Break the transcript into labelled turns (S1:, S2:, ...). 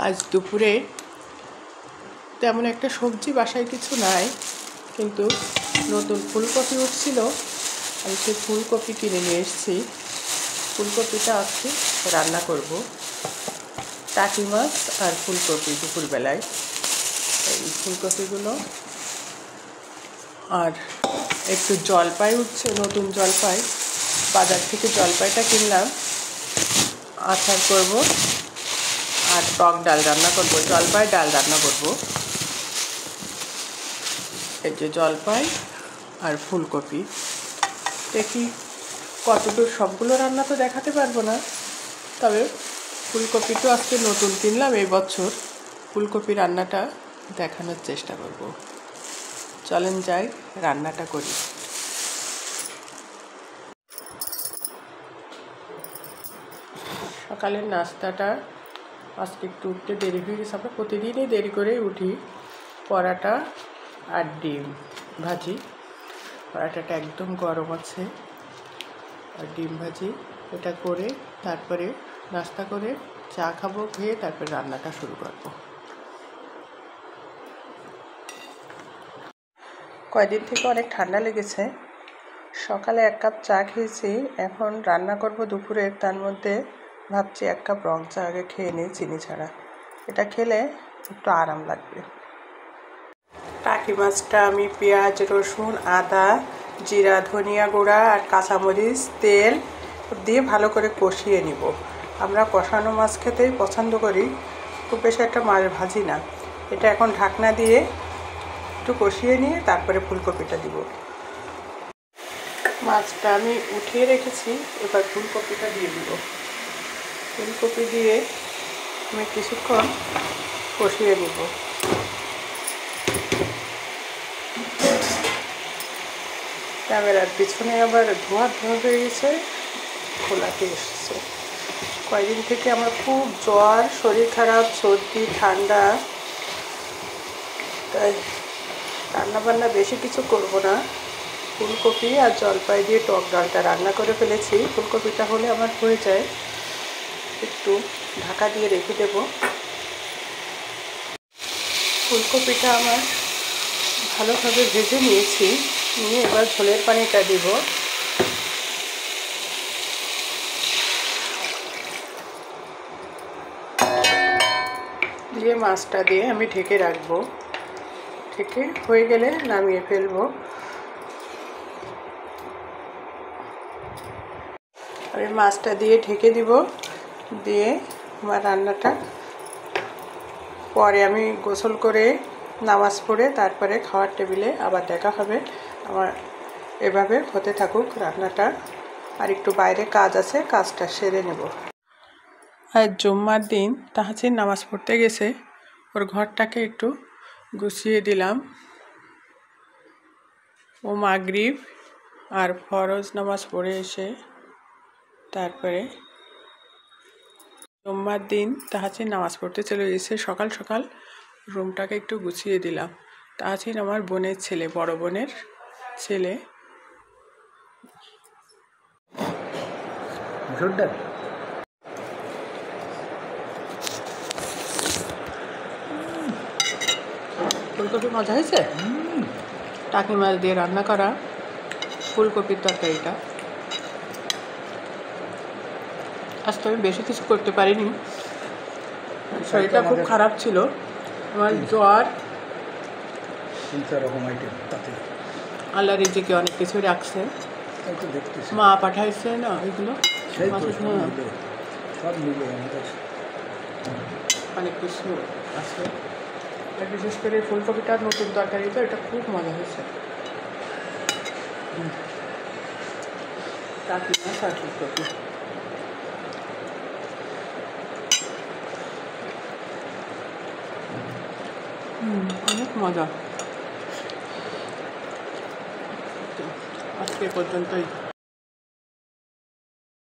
S1: আজ দুপুরে তেমন একটা সবজি বাসায় কিছু নাই, কিন্তু নতুন ফুলকপি উঠছিল। আমি সেই ফুলকপি কিনে নিয়ে এসেছি। ফুলকপিটা আজকে রান্না করব। টাকি মাছ আর ফুলকপি দুপুরবেলায়। এই ফুলকপিগুলো আর একটু জলপাই উঠছে, নতুন জলপাই। বাজার থেকে জলপাইটা কিনলাম, আচার করব আর টক ডাল রান্না করব। জলপাই ডাল রান্না করব। এই যে জলপাই আর ফুলকপি। দেখি কতদূর, সবগুলো রান্না তো দেখাতে পারবো না, তবে ফুলকপি তো আজকে নতুন কিনলাম এই বছর। ফুলকপি রান্নাটা দেখানোর চেষ্টা করব। চলেন যাই, রান্নাটা করি। সকালের নাস্তাটা আজকে একটু উঠতে দেরি হয়ে গেছে। আমরা প্রতিদিনই দেরি করেই উঠি। পরাটা আর ডিম ভাজি। পরাটাটা একদম গরম আছে, আর ডিম ভাজি এটা করে তারপরে নাস্তা করে চা খাবো, খেয়ে তারপরে রান্নাটা শুরু করব। কয়দিন থেকে অনেক ঠান্ডা লেগেছে। সকালে 1 কাপ চা খেয়েছি, এখন রান্না করব দুপুরে। তার মধ্যে ভাবছি 1 কাপ রং চা আগে খেয়ে নিই, চিনি ছাড়া। এটা খেলে একটু আরাম লাগবে। টাকি মাছটা আমি পেঁয়াজ, রসুন, আদা, জিরা, ধনিয়া গুঁড়া আর কাঁচামরিচ, তেল দিয়ে ভালো করে কষিয়ে নিব। আমরা কষানো মাছ খেতেই পছন্দ করি, খুব বেশি একটা মাছ ভাজি না। এটা এখন ঢাকনা দিয়ে একটু কষিয়ে নিয়ে তারপরে ফুলকপিটা দিব। মাছটা আমি উঠিয়ে রেখেছি, এবার ফুলকপিটা দিয়ে দিব। ফুলকপি দিয়ে আমি কিছুক্ষণ কষিয়ে নিব। ক্যামেরার পিছনে আবার ধোয়া ধোয়া হয়ে গেছে, খোলাতে এসেছে। কয়েকদিন থেকে আমার খুব জ্বর, শরীর খারাপ, সর্দি, ঠান্ডা, তাই রান্নাবান্না বেশি কিছু করব না। ফুলকপি আর জলপাই দিয়ে টক ডালটা রান্না করে ফেলেছি। ফুলকপিটা হলে আমার হয়ে যায়, একটু ঢাকা দিয়ে রেখে দেব। ফুলকপিটা আমার ভালোভাবে ভেজে নিয়েছি, নিয়ে এবার ঝোলের পানিটা দিব। দিয়ে মাছটা দিয়ে আমি ঢেকে রাখবো। ঢেকে হয়ে গেলে নামিয়ে ফেলবো। আমি মাছটা দিয়ে ঢেকে দিব। দিয়ে আমার রান্নাটা পরে আমি গোসল করে নামাজ পড়ে তারপরে খাওয়ার টেবিলে আবার দেখা হবে। আমার এভাবে হতে থাকুক রান্নাটা, আর একটু বাইরে কাজ আছে, কাজটা সেরে নেব। আর জুম্মার দিন তাহাজ্জুদ নামাজ পড়তে গেছে, ওর ঘরটাকে একটু গুছিয়ে দিলাম। ও মাগরিব আর ফরজ নামাজ পড়ে এসে তারপরে জুম্মার দিন তাহাজ্জুদ নামাজ পড়তে চলে গেছে। সকাল সকাল রুমটাকে একটু গুছিয়ে দিলাম। তাহাজ্জুদ আমার বোনের ছেলে, বড় বোনের ছেলে। ফুলকপি মজা হয়েছে। টাকি মাছ দিয়ে রান্না করা ফুলকপির তরকারিটা। আজকে আমি বেশি কিছু করতে পারিনি, শরীরটা খুব খারাপ ছিল। আমার জ্বর, আল্লাহ রিজিকে অনেক কিছু রাখছে। মা পাঠাইছে না ওইগুলো, অনেক কিছু আছে। বিশেষ করে ফুলকপিটার নতুন তরকারি, তো এটা খুব মজা হয়েছে। টাকি মাছ আর ফুলকপি অনেক মজা। আজকে পর্যন্তই।